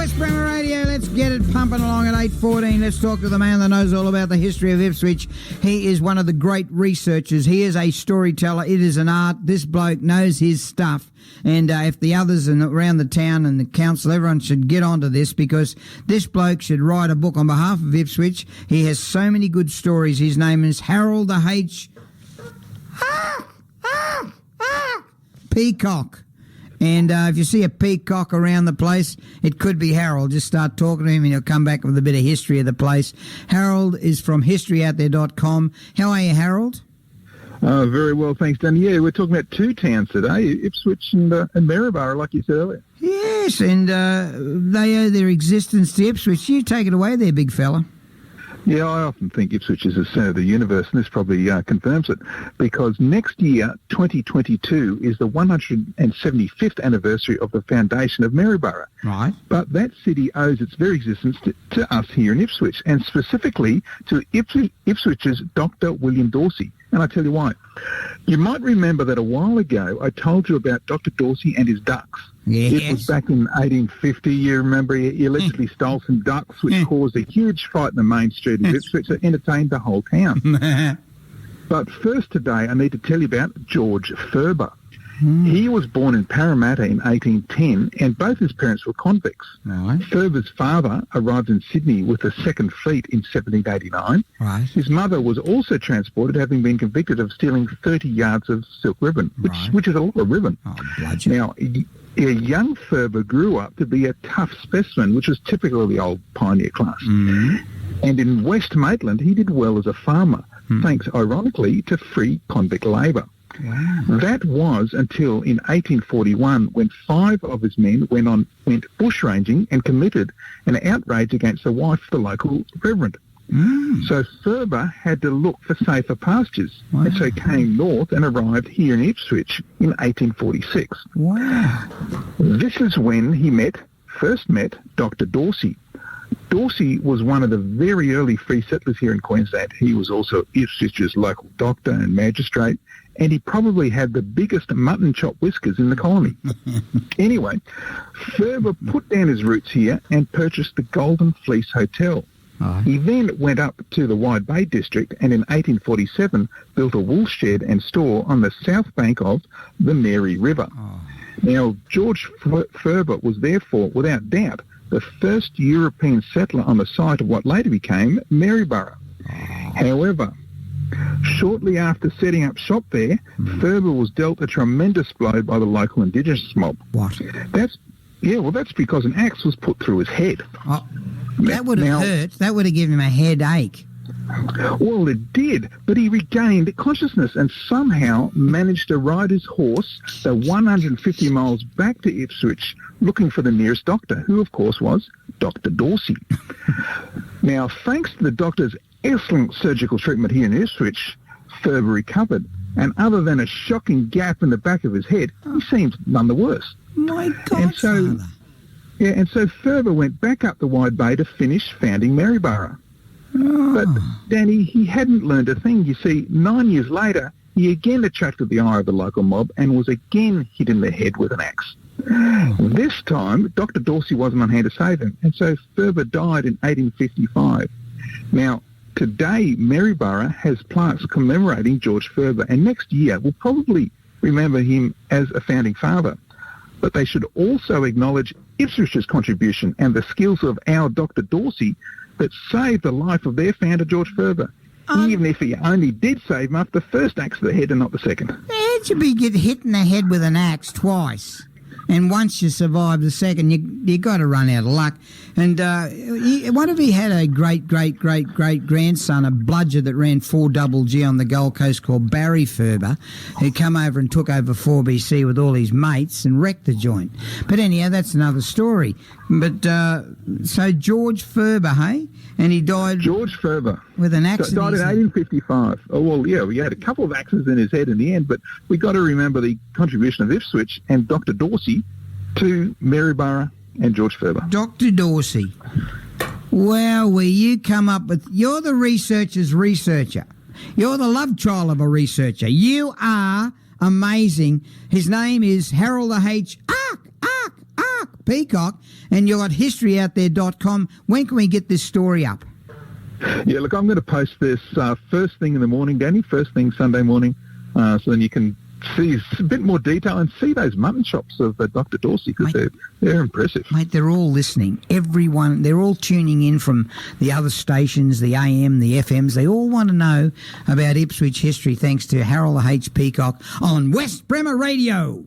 West Bremer Radio. Let's get it pumping along at 8:14. Let's talk to the man that knows all about the history of Ipswich. He is one of the great researchers. He is a storyteller. It is an art. This bloke knows his stuff. And if the others around the town and the council, everyone should get onto this, because this bloke should write a book on behalf of Ipswich. He has so many good stories. His name is Harold the H. Peacock. And if you see a peacock around the place, it could be Harold. Just start talking to him and he'll come back with a bit of history of the place. Harold is from historyouthere.com. How are you, Harold? Very well, thanks, Danny. Yeah, we're talking about two towns today, Ipswich and Maryborough, like you said earlier. Yes, and they owe their existence to Ipswich. You take it away there, big fella. Yeah, I often think Ipswich is the centre of the universe, and this probably confirms it, because next year, 2022, is the 175th anniversary of the foundation of Maryborough. Right. But that city owes its very existence to us here in Ipswich, and specifically to Ipswich's Dr. William Dorsey. And I tell you why. You might remember that a while ago I told you about Dr. Dorsey and his ducks. Yes. It was back in 1850. You remember he allegedly stole some ducks, which caused a huge fight in the main street of Ipswich that entertained the whole town. But first today I need to tell you about George Furber. He was born in Parramatta in 1810, and both his parents were convicts. Right. Furber's father arrived in Sydney with the Second Fleet in 1789. Right. His mother was also transported, having been convicted of stealing 30 yards of silk ribbon, which is a lot of ribbon. Oh, bludgeon. Now, young Furber grew up to be a tough specimen, which was typical of the old pioneer class. And in West Maitland, he did well as a farmer, thanks, ironically, to free convict labour. Wow. That was until in 1841, when 5 of his men went bushranging and committed an outrage against the wife of the local reverend. So Furber had to look for safer pastures, and so came north and arrived here in Ipswich in 1846. Wow. This is when he first met Dr. Dorsey. Dorsey was one of the very early free settlers here in Queensland. He was also Ipswich's local doctor and magistrate, and he probably had the biggest mutton chop whiskers in the colony. Anyway, Furber put down his roots here and purchased the Golden Fleece Hotel. He then went up to the Wide Bay district and in 1847 built a wool shed and store on the south bank of the Mary River. Now, George Furber was therefore, without doubt, the first European settler on the site of what later became Maryborough. However, shortly after setting up shop there, Furber was dealt a tremendous blow by the local Indigenous mob. What? That's because an axe was put through his head. Oh, that would have hurt. That would have given him a headache. Well, it did, but he regained consciousness and somehow managed to ride his horse the 150 miles back to Ipswich looking for the nearest doctor, who, of course, was Dr. Dorsey. Now, thanks to the doctor's excellent surgical treatment here in Ipswich, Furber recovered, and other than a shocking gap in the back of his head, he seemed none the worse. My God, and so Furber went back up the Wide Bay to finish founding Maryborough. But, Danny, he hadn't learned a thing. You see, 9 years later, he again attracted the ire of the local mob and was again hit in the head with an axe. This time, Dr. Dorsey wasn't on hand to save him, and so Furber died in 1855. Now, today, Maryborough has plaques commemorating George Furber, and next year we'll probably remember him as a founding father. But they should also acknowledge Ipswich's contribution and the skills of our Dr. Dorsey that saved the life of their founder, George Furber, even if he only did save him after the first axe to the head and not the second. How'd you get hit in the head with an axe twice? And once you survive the second, you got to run out of luck. And what if he had a great-great-great-great-grandson, a bludger that ran 4GG on the Gold Coast called Barry Furber, who come over and took over 4BC with all his mates and wrecked the joint. But anyhow, that's another story. But so George Furber, hey? And he died... George Furber. With an axe died in 1855. Oh, well, yeah, we had a couple of axes in his head in the end, but we got to remember the contribution of Ipswich and Dr. Dorsey to Maryborough and George Furber. Dr. Dorsey. Well, will you come up with... You're the researcher's researcher. You're the love child of a researcher. You are amazing. His name is Harold the H. Peacock, and you've got historyouthere.com. When can we get this story up? Yeah, look, I'm going to post this first thing in the morning, Danny, first thing Sunday morning, so then you can see a bit more detail and see those mutton chops of Dr. Dorsey, because they're impressive. Mate, they're all listening. Everyone, they're all tuning in from the other stations, the AM, the FMs. They all want to know about Ipswich history, thanks to Harold H. Peacock on West Bremer Radio.